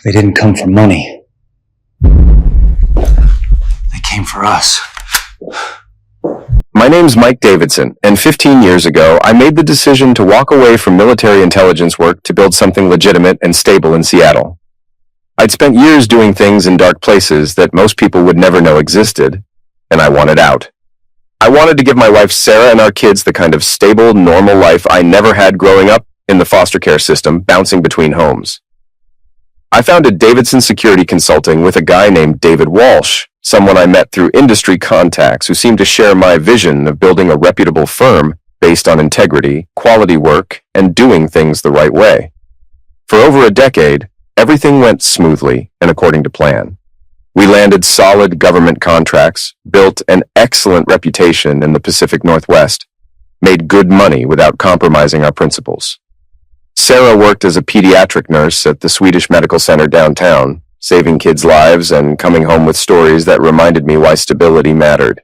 They didn't come for money. They came for us. My name's Mike Davidson, and 15 years ago, I made the decision to walk away from military intelligence work to build something legitimate and stable in Seattle. I'd spent years doing things in dark places that most people would never know existed, and I wanted out. I wanted to give my wife Sarah and our kids the kind of stable, normal life I never had growing up in the foster care system, bouncing between homes. I founded Davidson Security Consulting with a guy named David Walsh, someone I met through industry contacts who seemed to share my vision of building a reputable firm based on integrity, quality work, and doing things the right way. For over a decade, everything went smoothly and according to plan. We landed solid government contracts, built an excellent reputation in the Pacific Northwest, made good money without compromising our principles. Sarah worked as a pediatric nurse at the Swedish Medical Center downtown, saving kids' lives and coming home with stories that reminded me why stability mattered.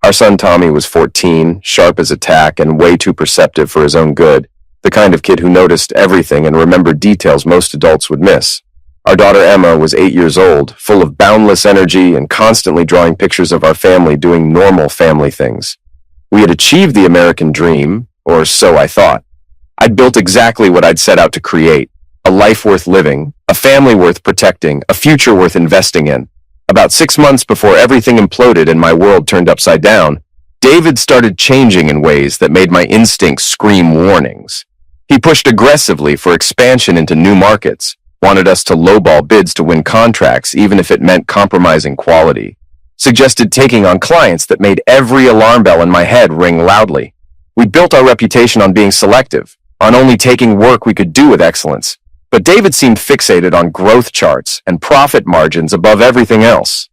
Our son Tommy was 14, sharp as a tack and way too perceptive for his own good, the kind of kid who noticed everything and remembered details most adults would miss. Our daughter Emma was 8 years old, full of boundless energy and constantly drawing pictures of our family doing normal family things. We had achieved the American dream, or so I thought. I'd built exactly what I'd set out to create, a life worth living, a family worth protecting, a future worth investing in. About 6 months before everything imploded and my world turned upside down, David started changing in ways that made my instincts scream warnings. He pushed aggressively for expansion into new markets, wanted us to lowball bids to win contracts even if it meant compromising quality, suggested taking on clients that made every alarm bell in my head ring loudly. We built our reputation on being selective, on only taking work we could do with excellence. But David seemed fixated on growth charts and profit margins above everything else.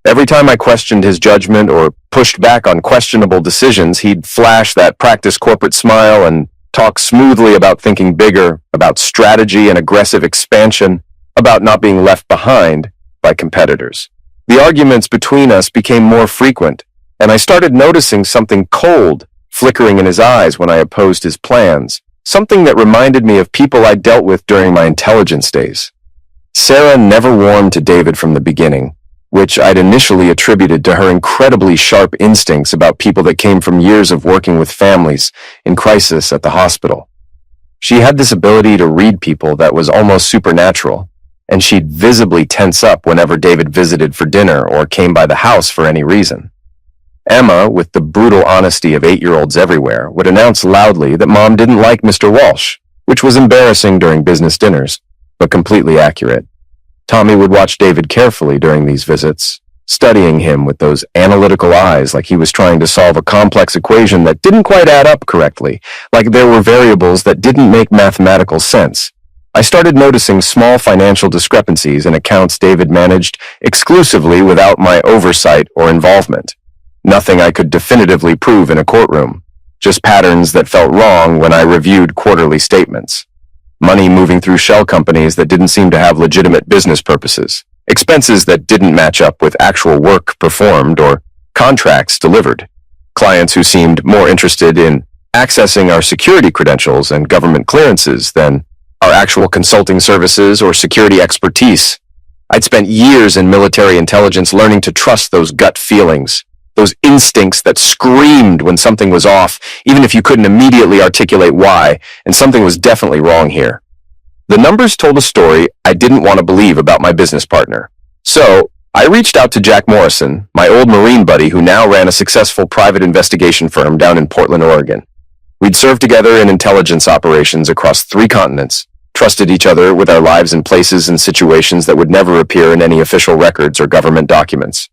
Every time I questioned his judgment or pushed back on questionable decisions, he'd flash that practice corporate smile and talk smoothly about thinking bigger, about strategy and aggressive expansion, about not being left behind by competitors. The arguments between us became more frequent, and I started noticing something cold flickering in his eyes when I opposed his plans. Something that reminded me of people I dealt with during my intelligence days. Sarah never warmed to David from the beginning, which I'd initially attributed to her incredibly sharp instincts about people that came from years of working with families in crisis at the hospital. She had this ability to read people that was almost supernatural, and she'd visibly tense up whenever David visited for dinner or came by the house for any reason. Emma, with the brutal honesty of 8-year-olds everywhere, would announce loudly that Mom didn't like Mr. Walsh, which was embarrassing during business dinners, but completely accurate. Tommy would watch David carefully during these visits, studying him with those analytical eyes like he was trying to solve a complex equation that didn't quite add up correctly, like there were variables that didn't make mathematical sense. I started noticing small financial discrepancies in accounts David managed exclusively without my oversight or involvement. Nothing I could definitively prove in a courtroom, just patterns that felt wrong when I reviewed quarterly statements. Money moving through shell companies that didn't seem to have legitimate business purposes, expenses that didn't match up with actual work performed or contracts delivered, clients who seemed more interested in accessing our security credentials and government clearances than our actual consulting services or security expertise. I'd spent years in military intelligence learning to trust those gut feelings, those instincts that screamed when something was off, even if you couldn't immediately articulate why, and something was definitely wrong here. The numbers told a story I didn't want to believe about my business partner. So, I reached out to Jack Morrison, my old Marine buddy who now ran a successful private investigation firm down in Portland, Oregon. We'd served together in intelligence operations across 3 continents, trusted each other with our lives in places and situations that would never appear in any official records or government documents.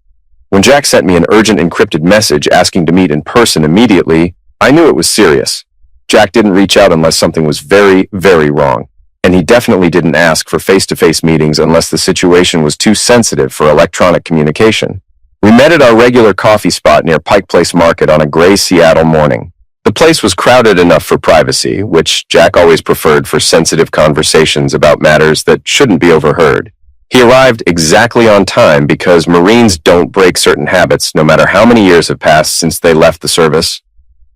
When Jack sent me an urgent encrypted message asking to meet in person immediately, I knew it was serious. Jack didn't reach out unless something was very, very wrong, and he definitely didn't ask for face-to-face meetings unless the situation was too sensitive for electronic communication. We met at our regular coffee spot near Pike Place Market on a gray Seattle morning. The place was crowded enough for privacy, which Jack always preferred for sensitive conversations about matters that shouldn't be overheard. He arrived exactly on time because Marines don't break certain habits no matter how many years have passed since they left the service,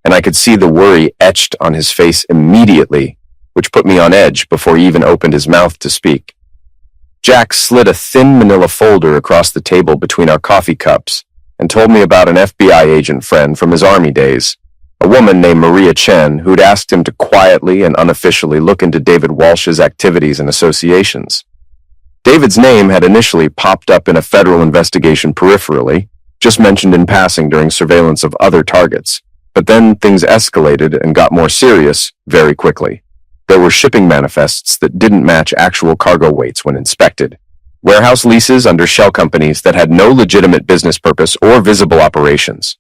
and I could see the worry etched on his face immediately, which put me on edge before he even opened his mouth to speak. Jack slid a thin manila folder across the table between our coffee cups and told me about an FBI agent friend from his army days, a woman named Maria Chen, who'd asked him to quietly and unofficially look into David Walsh's activities and associations. David's name had initially popped up in a federal investigation peripherally, just mentioned in passing during surveillance of other targets. But then things escalated and got more serious very quickly. There were shipping manifests that didn't match actual cargo weights when inspected, warehouse leases under shell companies that had no legitimate business purpose or visible operations,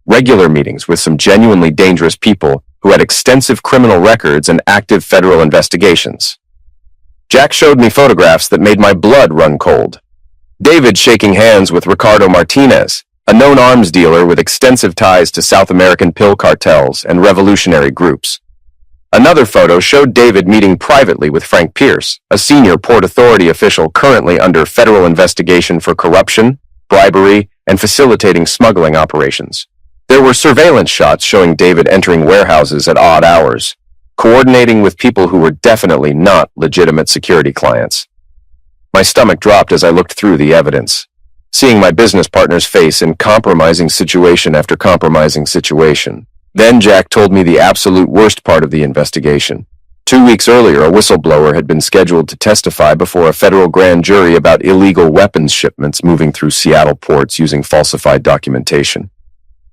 regular meetings with some genuinely dangerous people who had extensive criminal records and active federal investigations. Jack showed me photographs that made my blood run cold. David shaking hands with Ricardo Martinez, a known arms dealer with extensive ties to South American pill cartels and revolutionary groups. Another photo showed David meeting privately with Frank Pierce, a senior Port Authority official currently under federal investigation for corruption, bribery, and facilitating smuggling operations. There were surveillance shots showing David entering warehouses at odd hours, coordinating with people who were definitely not legitimate security clients. My stomach dropped as I looked through the evidence, seeing my business partner's face in compromising situation after compromising situation. Then Jack told me the absolute worst part of the investigation. 2 weeks earlier, a whistleblower had been scheduled to testify before a federal grand jury about illegal weapons shipments moving through Seattle ports using falsified documentation.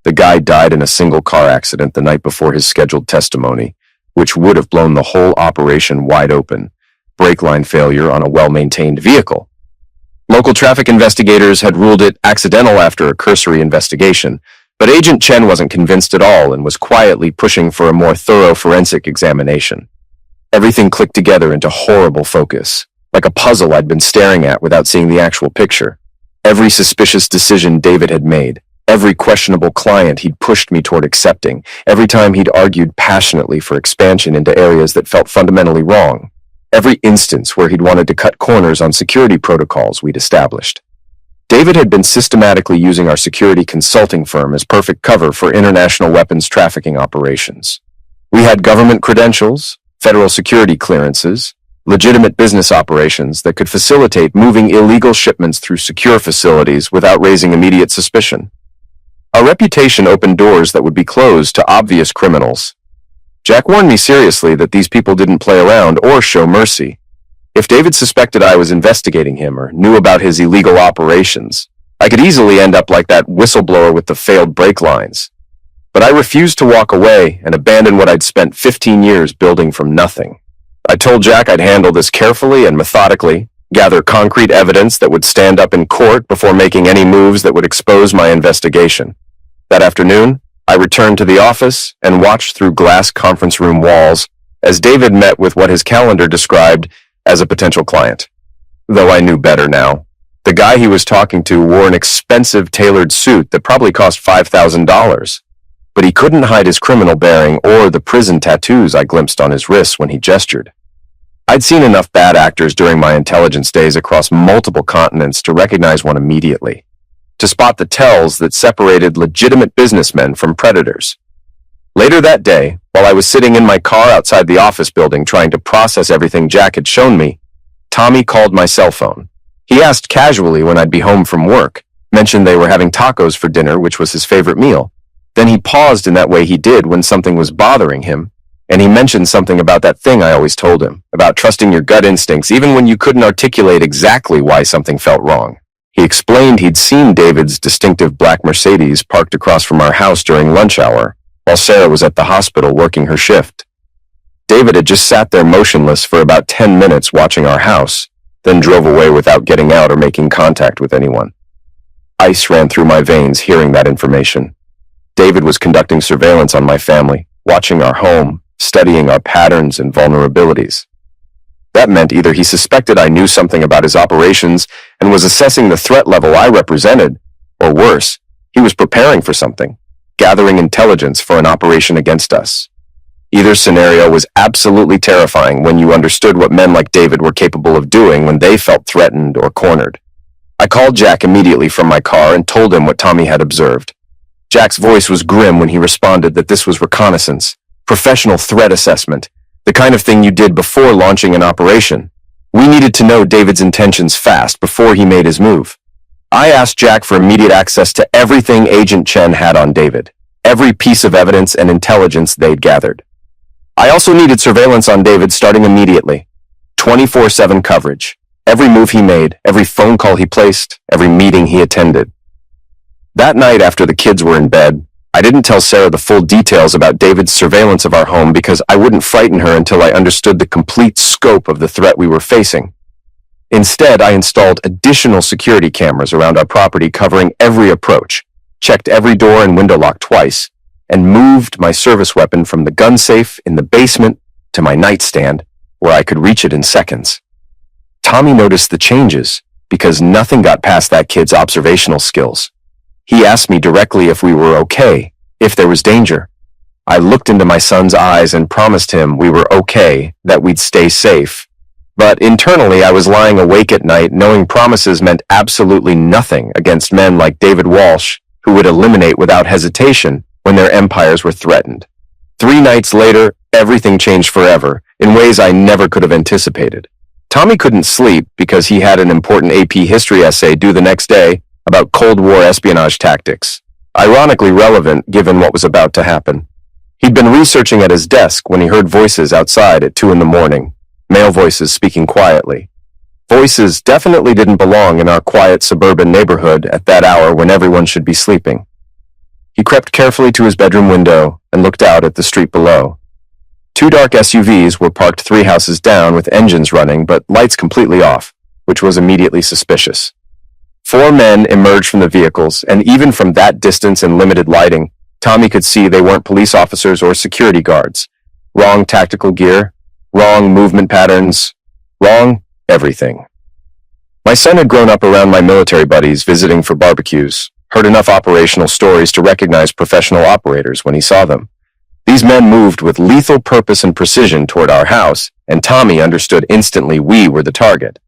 The guy died in a single car accident the night before his scheduled testimony, which would have blown the whole operation wide open. Brake line failure on a well-maintained vehicle. Local traffic investigators had ruled it accidental after a cursory investigation, but Agent Chen wasn't convinced at all and was quietly pushing for a more thorough forensic examination. Everything clicked together into horrible focus, like a puzzle I'd been staring at without seeing the actual picture. Every suspicious decision David had made, every questionable client he'd pushed me toward accepting, every time he'd argued passionately for expansion into areas that felt fundamentally wrong, every instance where he'd wanted to cut corners on security protocols we'd established. David had been systematically using our security consulting firm as perfect cover for international weapons trafficking operations. We had government credentials, federal security clearances, legitimate business operations that could facilitate moving illegal shipments through secure facilities without raising immediate suspicion. Our reputation opened doors that would be closed to obvious criminals. Jack warned me seriously that these people didn't play around or show mercy. If David suspected I was investigating him or knew about his illegal operations, I could easily end up like that whistleblower with the failed brake lines. But I refused to walk away and abandon what I'd spent 15 years building from nothing. I told Jack I'd handle this carefully and methodically, gather concrete evidence that would stand up in court before making any moves that would expose my investigation. That afternoon, I returned to the office and watched through glass conference room walls as David met with what his calendar described as a potential client. Though I knew better now. The guy he was talking to wore an expensive tailored suit that probably cost $5,000. But he couldn't hide his criminal bearing or the prison tattoos I glimpsed on his wrists when he gestured. I'd seen enough bad actors during my intelligence days across multiple continents to recognize one immediately, to spot the tells that separated legitimate businessmen from predators. Later that day, while I was sitting in my car outside the office building trying to process everything Jack had shown me, Tommy called my cell phone. He asked casually when I'd be home from work, mentioned they were having tacos for dinner, which was his favorite meal. Then he paused in that way he did when something was bothering him, and he mentioned something about that thing I always told him, about trusting your gut instincts even when you couldn't articulate exactly why something felt wrong. He explained he'd seen David's distinctive black Mercedes parked across from our house during lunch hour, while Sarah was at the hospital working her shift. David had just sat there motionless for about 10 minutes watching our house, then drove away without getting out or making contact with anyone. Ice ran through my veins hearing that information. David was conducting surveillance on my family, watching our home, studying our patterns and vulnerabilities. That meant either he suspected I knew something about his operations and was assessing the threat level I represented, or worse, he was preparing for something, gathering intelligence for an operation against us. Either scenario was absolutely terrifying when you understood what men like David were capable of doing when they felt threatened or cornered. I called Jack immediately from my car and told him what Tommy had observed. Jack's voice was grim when he responded that this was reconnaissance, professional threat assessment, the kind of thing you did before launching an operation. We needed to know David's intentions fast before he made his move. I asked Jack for immediate access to everything Agent Chen had on David, every piece of evidence and intelligence they'd gathered. I also needed surveillance on David starting immediately. 24/7 coverage. Every move he made, every phone call he placed, every meeting he attended. That night after the kids were in bed, I didn't tell Sarah the full details about David's surveillance of our home because I wouldn't frighten her until I understood the complete scope of the threat we were facing. Instead, I installed additional security cameras around our property covering every approach, checked every door and window lock twice, and moved my service weapon from the gun safe in the basement to my nightstand, where I could reach it in seconds. Tommy noticed the changes because nothing got past that kid's observational skills. He asked me directly if we were okay, if there was danger. I looked into my son's eyes and promised him we were okay, that we'd stay safe. But internally, I was lying awake at night knowing promises meant absolutely nothing against men like David Walsh, who would eliminate without hesitation when their empires were threatened. 3 nights later, everything changed forever in ways I never could have anticipated. Tommy couldn't sleep because he had an important AP history essay due the next day about Cold War espionage tactics, ironically relevant given what was about to happen. He'd been researching at his desk when he heard voices outside at 2 a.m, male voices speaking quietly. Voices definitely didn't belong in our quiet suburban neighborhood at that hour when everyone should be sleeping. He crept carefully to his bedroom window and looked out at the street below. 2 dark SUVs were parked 3 houses down with engines running but lights completely off, which was immediately suspicious. 4 men emerged from the vehicles, and even from that distance and limited lighting, Tommy could see they weren't police officers or security guards. Wrong tactical gear, wrong movement patterns, wrong everything. My son had grown up around my military buddies visiting for barbecues, heard enough operational stories to recognize professional operators when he saw them. These men moved with lethal purpose and precision toward our house, and Tommy understood instantly we were the target.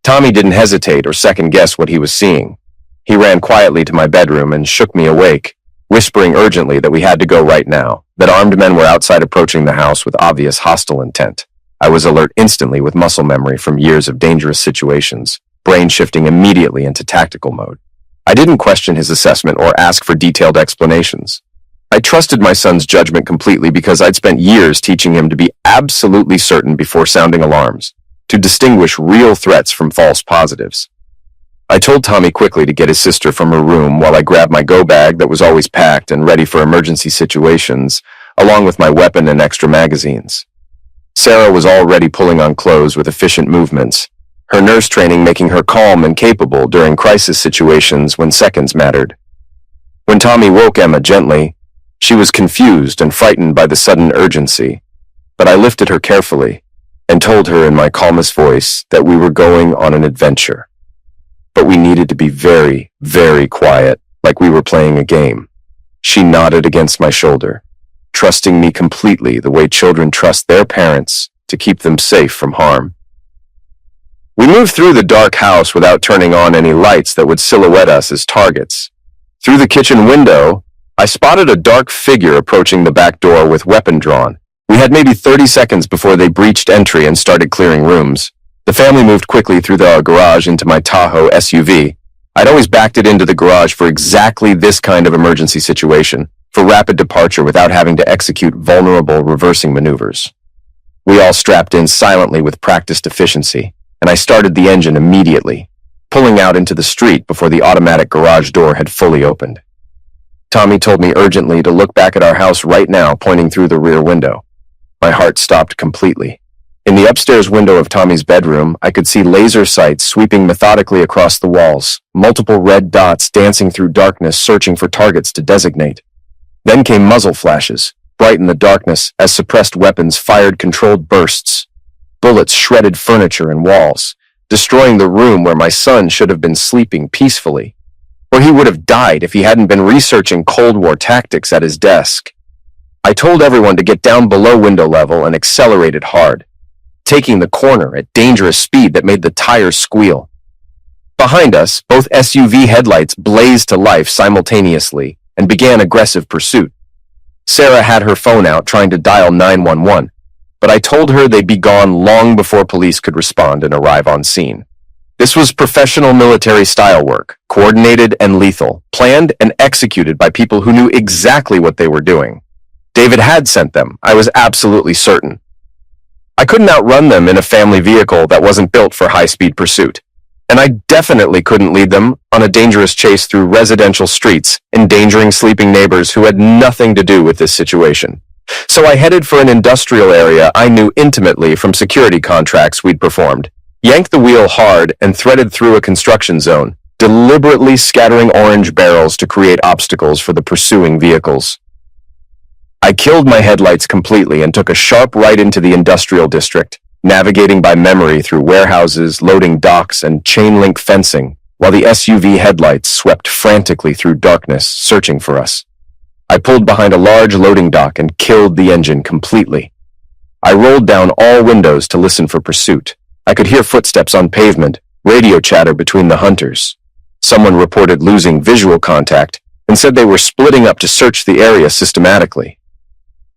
Tommy didn't hesitate or second-guess what he was seeing. He ran quietly to my bedroom and shook me awake, whispering urgently that we had to go right now, that armed men were outside approaching the house with obvious hostile intent. I was alert instantly with muscle memory from years of dangerous situations, brain shifting immediately into tactical mode. I didn't question his assessment or ask for detailed explanations. I trusted my son's judgment completely because I'd spent years teaching him to be absolutely certain before sounding alarms, to distinguish real threats from false positives. I told Tommy quickly to get his sister from her room while I grabbed my go bag that was always packed and ready for emergency situations, along with my weapon and extra magazines. Sarah was already pulling on clothes with efficient movements, her nurse training making her calm and capable during crisis situations when seconds mattered. When Tommy woke Emma gently, she was confused and frightened by the sudden urgency, but I lifted her carefully and told her in my calmest voice that we were going on an adventure. But we needed to be very, very quiet, like we were playing a game. She nodded against my shoulder, trusting me completely the way children trust their parents to keep them safe from harm. We moved through the dark house without turning on any lights that would silhouette us as targets. Through the kitchen window, I spotted a dark figure approaching the back door with weapon drawn. We had maybe 30 seconds before they breached entry and started clearing rooms. The family moved quickly through the garage into my Tahoe SUV. I'd always backed it into the garage for exactly this kind of emergency situation, for rapid departure without having to execute vulnerable reversing maneuvers. We all strapped in silently with practiced efficiency, and I started the engine immediately, pulling out into the street before the automatic garage door had fully opened. Tommy told me urgently to look back at our house right now, pointing through the rear window. My heart stopped completely. In the upstairs window of Tommy's bedroom, I could see laser sights sweeping methodically across the walls, multiple red dots dancing through darkness searching for targets to designate. Then came muzzle flashes, bright in the darkness as suppressed weapons fired controlled bursts. Bullets shredded furniture and walls, destroying the room where my son should have been sleeping peacefully. Or he would have died if he hadn't been researching Cold War tactics at his desk. I told everyone to get down below window level and accelerated hard, taking the corner at dangerous speed that made the tires squeal. Behind us, both SUV headlights blazed to life simultaneously and began aggressive pursuit. Sarah had her phone out trying to dial 911. but I told her they'd be gone long before police could respond and arrive on scene. This was professional military-style work, coordinated and lethal, planned and executed by people who knew exactly what they were doing. David had sent them, I was absolutely certain. I couldn't outrun them in a family vehicle that wasn't built for high-speed pursuit. And I definitely couldn't lead them on a dangerous chase through residential streets, endangering sleeping neighbors who had nothing to do with this situation. So I headed for an industrial area I knew intimately from security contracts we'd performed, yanked the wheel hard, and threaded through a construction zone, deliberately scattering orange barrels to create obstacles for the pursuing vehicles. I killed my headlights completely and took a sharp right into the industrial district, navigating by memory through warehouses, loading docks, and chain-link fencing, while the SUV headlights swept frantically through darkness, searching for us. I pulled behind a large loading dock and killed the engine completely. I rolled down all windows to listen for pursuit. I could hear footsteps on pavement, radio chatter between the hunters. Someone reported losing visual contact and said they were splitting up to search the area systematically.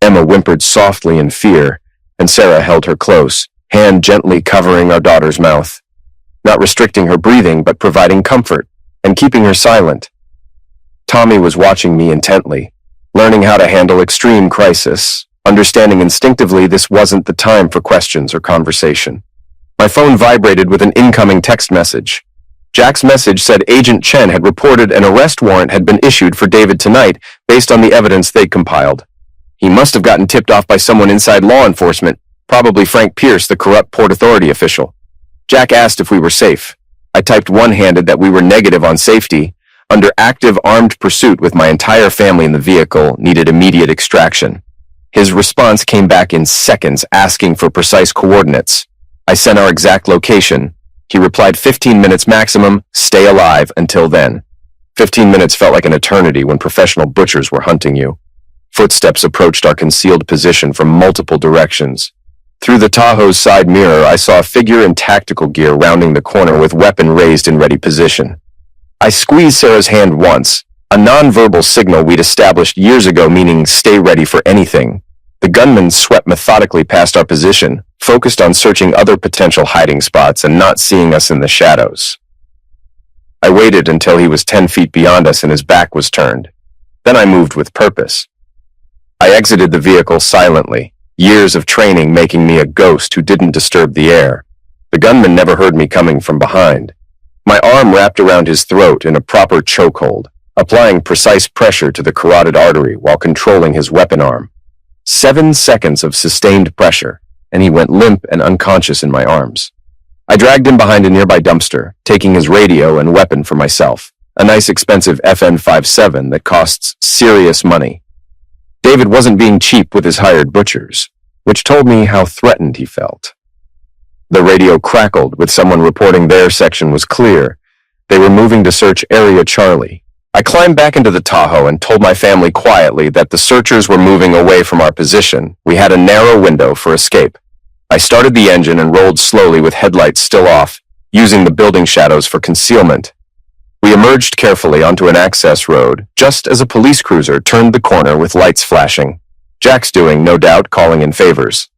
Emma whimpered softly in fear, and Sarah held her close, hand gently covering our daughter's mouth, not restricting her breathing but providing comfort and keeping her silent. Tommy was watching me intently, learning how to handle extreme crisis, understanding instinctively this wasn't the time for questions or conversation. My phone vibrated with an incoming text message. Jack's message said Agent Chen had reported an arrest warrant had been issued for David tonight based on the evidence they'd compiled. He must have gotten tipped off by someone inside law enforcement, probably Frank Pierce, the corrupt Port Authority official. Jack asked if we were safe. I typed one-handed that we were negative on safety, under active armed pursuit with my entire family in the vehicle, needed immediate extraction. His response came back in seconds, asking for precise coordinates. I sent our exact location. He replied 15 minutes maximum, stay alive until then. 15 minutes felt like an eternity when professional butchers were hunting you. Footsteps approached our concealed position from multiple directions. Through the Tahoe's side mirror, I saw a figure in tactical gear rounding the corner with weapon raised in ready position. I squeezed Sarah's hand once, a non-verbal signal we'd established years ago meaning stay ready for anything. The gunman swept methodically past our position, focused on searching other potential hiding spots and not seeing us in the shadows. I waited until he was 10 feet beyond us and his back was turned. Then I moved with purpose. I exited the vehicle silently, years of training making me a ghost who didn't disturb the air. The gunman never heard me coming from behind. My arm wrapped around his throat in a proper chokehold, applying precise pressure to the carotid artery while controlling his weapon arm. 7 seconds of sustained pressure, and he went limp and unconscious in my arms. I dragged him behind a nearby dumpster, taking his radio and weapon for myself, a nice expensive FN-57 that costs serious money. David wasn't being cheap with his hired butchers, which told me how threatened he felt. The radio crackled with someone reporting their section was clear. They were moving to search Area Charlie. I climbed back into the Tahoe and told my family quietly that the searchers were moving away from our position. We had a narrow window for escape. I started the engine and rolled slowly with headlights still off, using the building shadows for concealment. We emerged carefully onto an access road, just as a police cruiser turned the corner with lights flashing. Jack's doing, no doubt, calling in favors.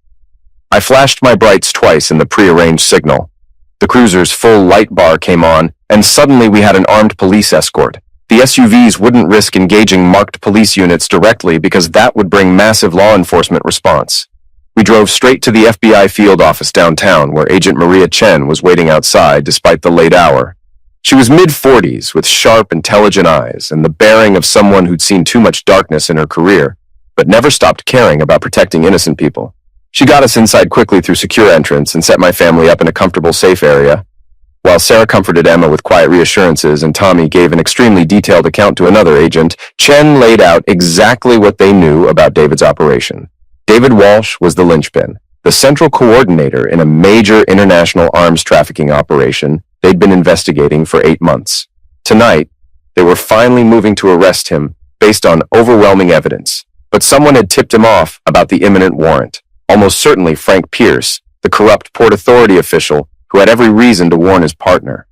I flashed my brights twice in the prearranged signal. The cruiser's full light bar came on, and suddenly we had an armed police escort. The SUVs wouldn't risk engaging marked police units directly because that would bring massive law enforcement response. We drove straight to the FBI field office downtown, where Agent Maria Chen was waiting outside despite the late hour. She was mid-40s with sharp, intelligent eyes and the bearing of someone who'd seen too much darkness in her career, but never stopped caring about protecting innocent people. She got us inside quickly through secure entrance and set my family up in a comfortable, safe area. While Sarah comforted Emma with quiet reassurances and Tommy gave an extremely detailed account to another agent, Chen laid out exactly what they knew about David's operation. David Walsh was the linchpin, the central coordinator in a major international arms trafficking operation they'd been investigating for 8 months. Tonight, they were finally moving to arrest him based on overwhelming evidence, but someone had tipped him off about the imminent warrant, almost certainly Frank Pierce, the corrupt Port Authority official who had every reason to warn his partner.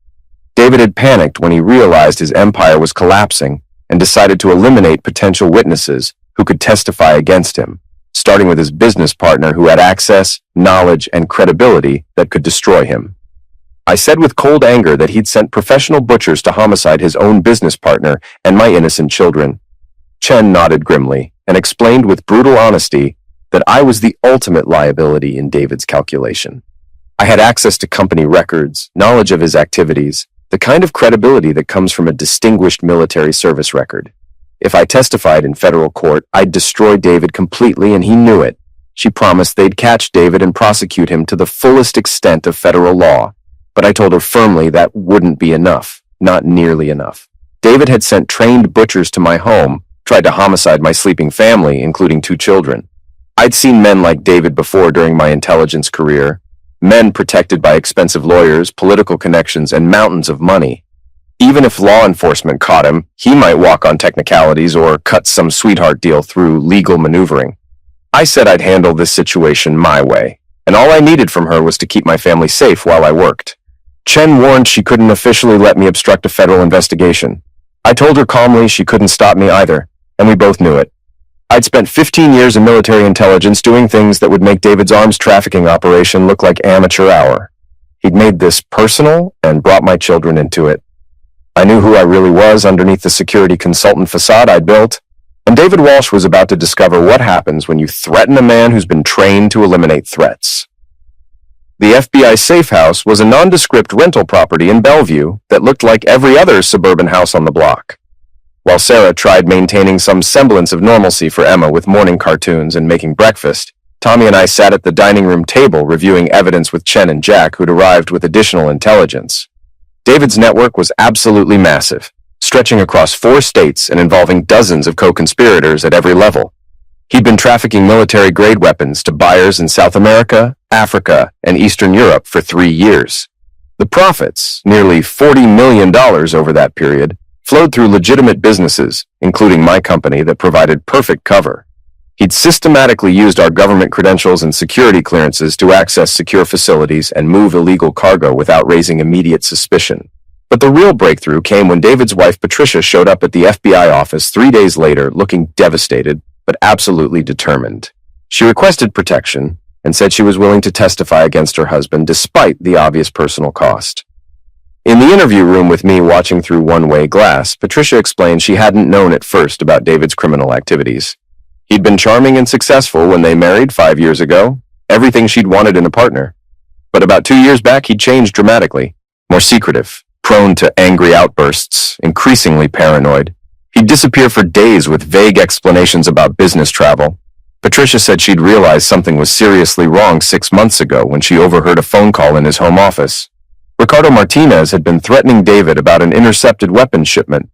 David had panicked when he realized his empire was collapsing and decided to eliminate potential witnesses who could testify against him. starting with his business partner who had access, knowledge, and credibility that could destroy him. I said with cold anger that he'd sent professional butchers to homicide his own business partner and my innocent children. Chen nodded grimly and explained with brutal honesty that I was the ultimate liability in David's calculation. I had access to company records, knowledge of his activities, the kind of credibility that comes from a distinguished military service record. If I testified in federal court, I'd destroy David completely, and he knew it. She promised they'd catch David and prosecute him to the fullest extent of federal law. But I told her firmly that wouldn't be enough, not nearly enough. David had sent trained butchers to my home, tried to homicide my sleeping family, including 2 children. I'd seen men like David before during my intelligence career, men protected by expensive lawyers, political connections, and mountains of money. Even if law enforcement caught him, he might walk on technicalities or cut some sweetheart deal through legal maneuvering. I said I'd handle this situation my way, and all I needed from her was to keep my family safe while I worked. Chen warned she couldn't officially let me obstruct a federal investigation. I told her calmly she couldn't stop me either, and we both knew it. I'd spent 15 years in military intelligence doing things that would make David's arms trafficking operation look like amateur hour. He'd made this personal and brought my children into it. I knew who I really was underneath the security consultant facade I'd built, and David Walsh was about to discover what happens when you threaten a man who's been trained to eliminate threats. The FBI safe house was a nondescript rental property in Bellevue that looked like every other suburban house on the block. While Sarah tried maintaining some semblance of normalcy for Emma with morning cartoons and making breakfast, Tommy and I sat at the dining room table reviewing evidence with Chen and Jack, who'd arrived with additional intelligence. David's network was absolutely massive, stretching across 4 states and involving dozens of co-conspirators at every level. He'd been trafficking military-grade weapons to buyers in South America, Africa, and Eastern Europe for 3 years. The profits, nearly $40 million over that period, flowed through legitimate businesses, including my company that provided perfect cover. He'd systematically used our government credentials and security clearances to access secure facilities and move illegal cargo without raising immediate suspicion. But the real breakthrough came when David's wife Patricia showed up at the FBI office 3 days later looking devastated, but absolutely determined. She requested protection and said she was willing to testify against her husband despite the obvious personal cost. In the interview room with me watching through one-way glass, Patricia explained she hadn't known at first about David's criminal activities. He'd been charming and successful when they married 5 years ago, everything she'd wanted in a partner. But about 2 years back, he'd changed dramatically, more secretive, prone to angry outbursts, increasingly paranoid. He'd disappear for days with vague explanations about business travel. Patricia said she'd realized something was seriously wrong 6 months ago when she overheard a phone call in his home office. Ricardo Martinez had been threatening David about an intercepted weapons shipment.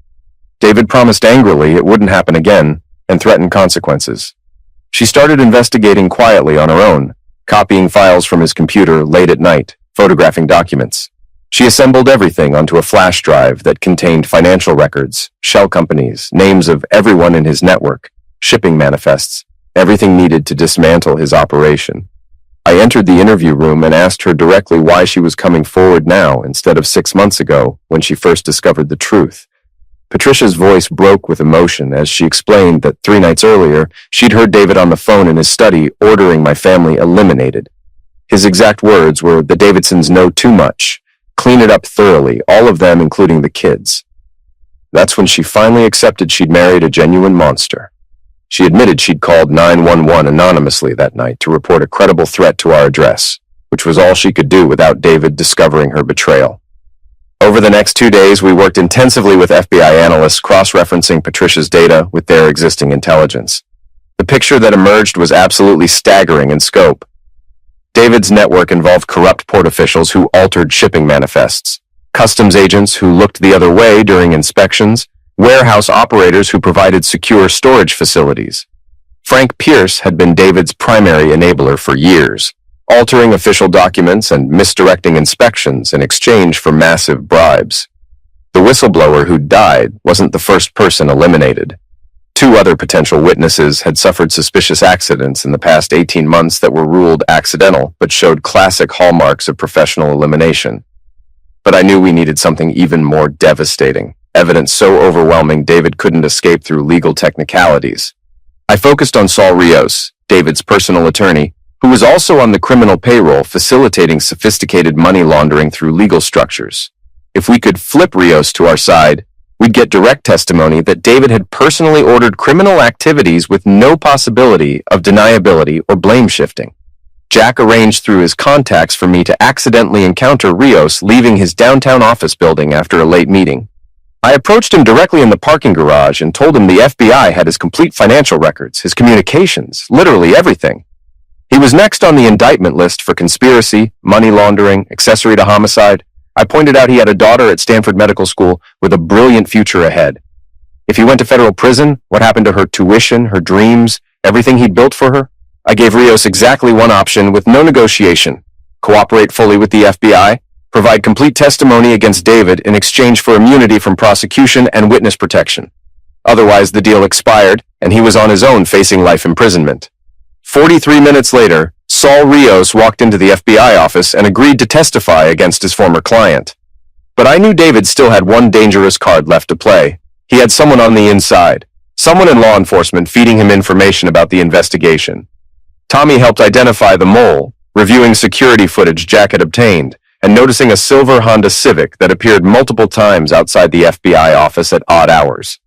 David promised angrily it wouldn't happen again and threatened consequences. She started investigating quietly on her own, copying files from his computer late at night, photographing documents. She assembled everything onto a flash drive that contained financial records, shell companies, names of everyone in his network, shipping manifests, everything needed to dismantle his operation. I entered the interview room and asked her directly why she was coming forward now instead of 6 months ago when she first discovered the truth. Patricia's voice broke with emotion as she explained that 3 nights earlier, she'd heard David on the phone in his study ordering my family eliminated. His exact words were, "The Davidsons know too much. Clean it up thoroughly, all of them, including the kids." That's when she finally accepted she'd married a genuine monster. She admitted she'd called 911 anonymously that night to report a credible threat to our address, which was all she could do without David discovering her betrayal. Over the next 2 days, we worked intensively with FBI analysts cross-referencing Patricia's data with their existing intelligence. The picture that emerged was absolutely staggering in scope. David's network involved corrupt port officials who altered shipping manifests, customs agents who looked the other way during inspections, warehouse operators who provided secure storage facilities. Frank Pierce had been David's primary enabler for years, altering official documents and misdirecting inspections in exchange for massive bribes. The whistleblower who died wasn't the first person eliminated. 2 other potential witnesses had suffered suspicious accidents in the past 18 months that were ruled accidental but showed classic hallmarks of professional elimination. But I knew we needed something even more devastating. Evidence so overwhelming David couldn't escape through legal technicalities. I focused on Saul Rios, David's personal attorney, who was also on the criminal payroll facilitating sophisticated money laundering through legal structures. If we could flip Rios to our side, we'd get direct testimony that David had personally ordered criminal activities with no possibility of deniability or blame shifting. Jack arranged through his contacts for me to accidentally encounter Rios leaving his downtown office building after a late meeting. I approached him directly in the parking garage and told him the FBI had his complete financial records, his communications, literally everything. He was next on the indictment list for conspiracy, money laundering, accessory to homicide. I pointed out he had a daughter at Stanford Medical School with a brilliant future ahead. If he went to federal prison, what happened to her tuition, her dreams, everything he'd built for her? I gave Rios exactly one option with no negotiation. Cooperate fully with the FBI, provide complete testimony against David in exchange for immunity from prosecution and witness protection. Otherwise, the deal expired, and he was on his own facing life imprisonment. 43 minutes later, Saul Rios walked into the FBI office and agreed to testify against his former client. But I knew David still had one dangerous card left to play. He had someone on the inside, someone in law enforcement feeding him information about the investigation. Tommy helped identify the mole, reviewing security footage Jack had obtained, and noticing a silver Honda Civic that appeared multiple times outside the FBI office at odd hours.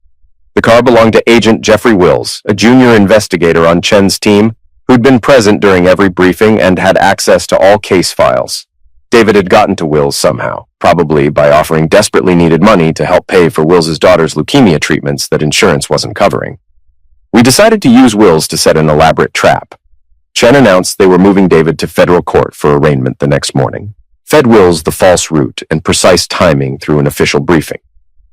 The car belonged to Agent Jeffrey Wills, a junior investigator on Chen's team, who'd been present during every briefing and had access to all case files. David had gotten to Wills somehow, probably by offering desperately needed money to help pay for Wills's daughter's leukemia treatments that insurance wasn't covering. We decided to use Wills to set an elaborate trap. Chen announced they were moving David to federal court for arraignment the next morning. Fed Wills the false route and precise timing through an official briefing.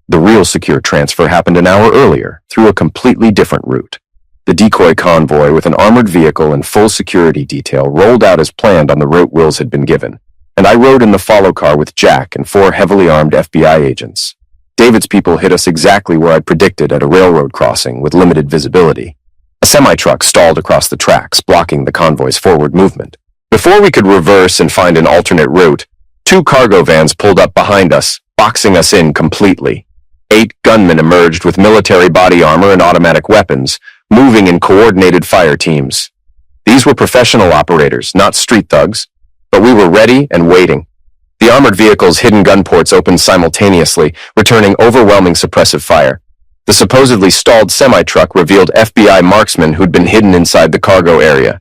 The real secure transfer happened an hour earlier, through a completely different route. The decoy convoy with an armored vehicle and full security detail rolled out as planned on the route Wills had been given, and I rode in the follow car with Jack and 4 heavily armed FBI agents. David's people hit us exactly where I'd predicted at a railroad crossing with limited visibility. A semi-truck stalled across the tracks, blocking the convoy's forward movement. Before we could reverse and find an alternate route, 2 cargo vans pulled up behind us, boxing us in completely. 8 gunmen emerged with military body armor and automatic weapons, moving in coordinated fire teams. These were professional operators, not street thugs, but we were ready and waiting. The armored vehicle's hidden gun ports opened simultaneously, returning overwhelming suppressive fire. The supposedly stalled semi-truck revealed FBI marksmen who'd been hidden inside the cargo area.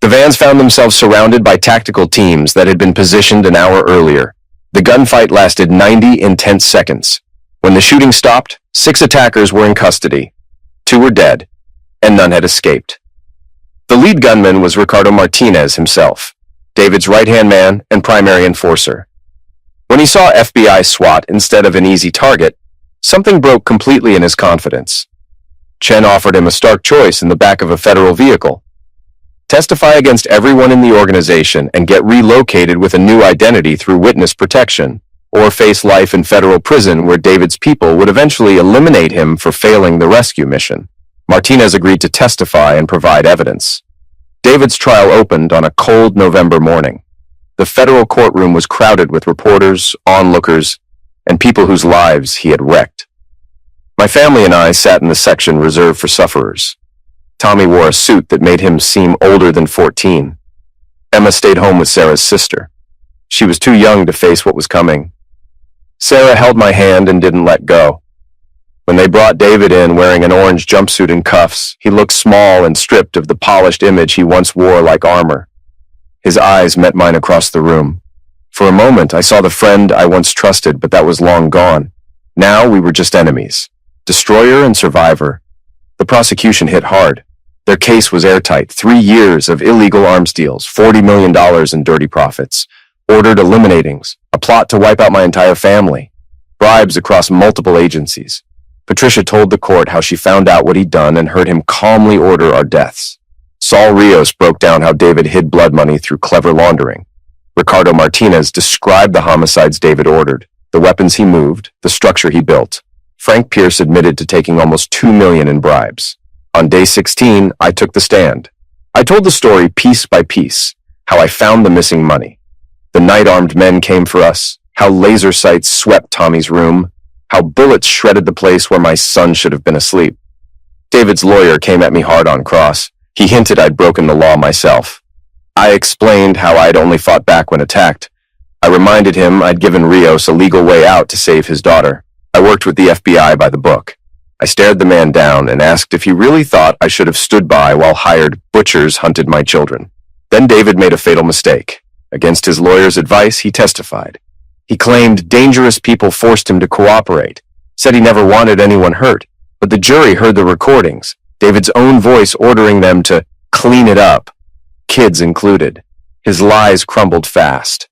The vans found themselves surrounded by tactical teams that had been positioned an hour earlier. The gunfight lasted 90 intense seconds. When the shooting stopped, 6 attackers were in custody. 2 were dead, and none had escaped. The lead gunman was Ricardo Martinez himself, David's right-hand man and primary enforcer. When he saw FBI SWAT instead of an easy target, something broke completely in his confidence. Chen offered him a stark choice in the back of a federal vehicle. Testify against everyone in the organization and get relocated with a new identity through witness protection, or face life in federal prison where David's people would eventually eliminate him for failing the rescue mission. Martinez agreed to testify and provide evidence. David's trial opened on a cold November morning. The federal courtroom was crowded with reporters, onlookers, and people whose lives he had wrecked. My family and I sat in the section reserved for sufferers. Tommy wore a suit that made him seem older than 14. Emma stayed home with Sarah's sister. She was too young to face what was coming. Sarah held my hand and didn't let go. When they brought David in wearing an orange jumpsuit and cuffs, he looked small and stripped of the polished image he once wore like armor. His eyes met mine across the room. For a moment, I saw the friend I once trusted, but that was long gone. Now we were just enemies. Destroyer and survivor. The prosecution hit hard. Their case was airtight. 3 years of illegal arms deals, $40 million in dirty profits, ordered eliminatings, a plot to wipe out my entire family, bribes across multiple agencies. Patricia told the court how she found out what he'd done and heard him calmly order our deaths. Saul Rios broke down how David hid blood money through clever laundering. Ricardo Martinez described the homicides David ordered, the weapons he moved, the structure he built. Frank Pierce admitted to taking almost $2 million in bribes. On day 16, I took the stand. I told the story piece by piece, how I found the missing money. The night-armed men came for us, how laser sights swept Tommy's room, how bullets shredded the place where my son should have been asleep. David's lawyer came at me hard on cross. He hinted I'd broken the law myself. I explained how I'd only fought back when attacked. I reminded him I'd given Rios a legal way out to save his daughter. I worked with the FBI by the book. I stared the man down and asked if he really thought I should have stood by while hired butchers hunted my children. Then David made a fatal mistake. Against his lawyer's advice, he testified. He claimed dangerous people forced him to cooperate, said he never wanted anyone hurt, but the jury heard the recordings, David's own voice ordering them to clean it up, kids included. His lies crumbled fast.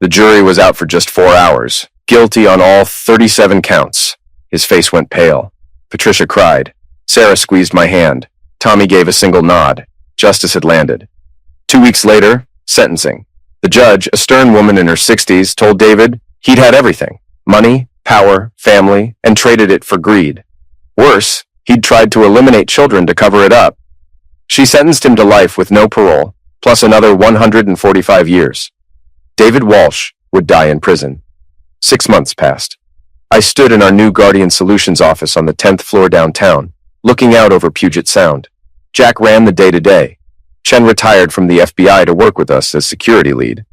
The jury was out for just 4 hours, guilty on all 37 counts. His face went pale. Patricia cried. Sarah squeezed my hand. Tommy gave a single nod. Justice had landed. 2 weeks later, sentencing. The judge, a stern woman in her 60s, told David he'd had everything: money, power, family, and traded it for greed. Worse, he'd tried to eliminate children to cover it up. She sentenced him to life with no parole, plus another 145 years. David Walsh would die in prison. 6 months passed. I stood in our new Guardian Solutions office on the 10th floor downtown, looking out over Puget Sound. Jack ran the day-to-day. Chen retired from the FBI to work with us as security lead.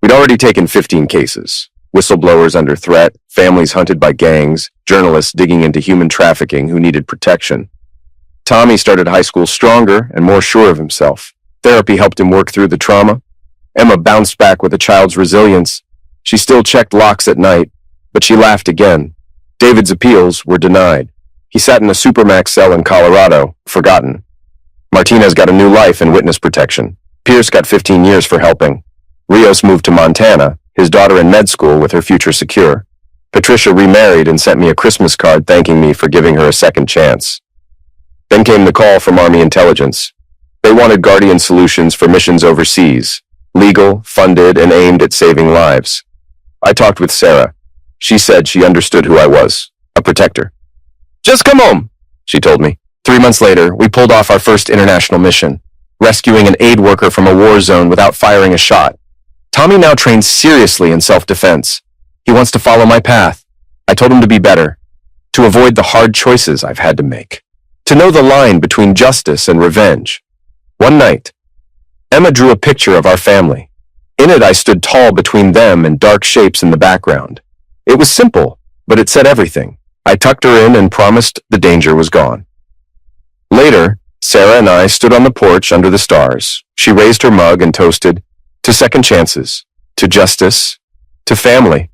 We'd already taken 15 cases. Whistleblowers under threat, families hunted by gangs, journalists digging into human trafficking who needed protection. Tommy started high school stronger and more sure of himself. Therapy helped him work through the trauma. Emma bounced back with a child's resilience. She still checked locks at night, but she laughed again. David's appeals were denied. He sat in a supermax cell in Colorado, forgotten. Martinez got a new life in witness protection. Pierce got 15 years for helping. Rios moved to Montana, his daughter in med school with her future secure. Patricia remarried and sent me a Christmas card thanking me for giving her a second chance. Then came the call from Army Intelligence. They wanted Guardian Solutions for missions overseas, legal, funded, and aimed at saving lives. I talked with Sarah. She said she understood who I was, a protector. "Just come home," she told me. 3 months later, we pulled off our first international mission, rescuing an aid worker from a war zone without firing a shot. Tommy now trains seriously in self-defense. He wants to follow my path. I told him to be better, to avoid the hard choices I've had to make, to know the line between justice and revenge. One night, Emma drew a picture of our family. In it, I stood tall between them and dark shapes in the background. It was simple, but it said everything. I tucked her in and promised the danger was gone. Later, Sarah and I stood on the porch under the stars. She raised her mug and toasted, "To second chances, to justice, to family."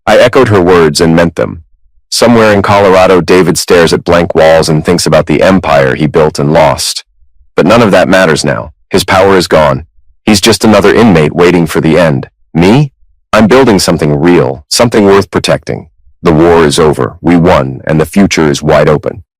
I echoed her words and meant them. Somewhere in Colorado, David stares at blank walls and thinks about the empire he built and lost. But none of that matters now. His power is gone. He's just another inmate waiting for the end. Me? I'm building something real, something worth protecting. The war is over. We won, and the future is wide open.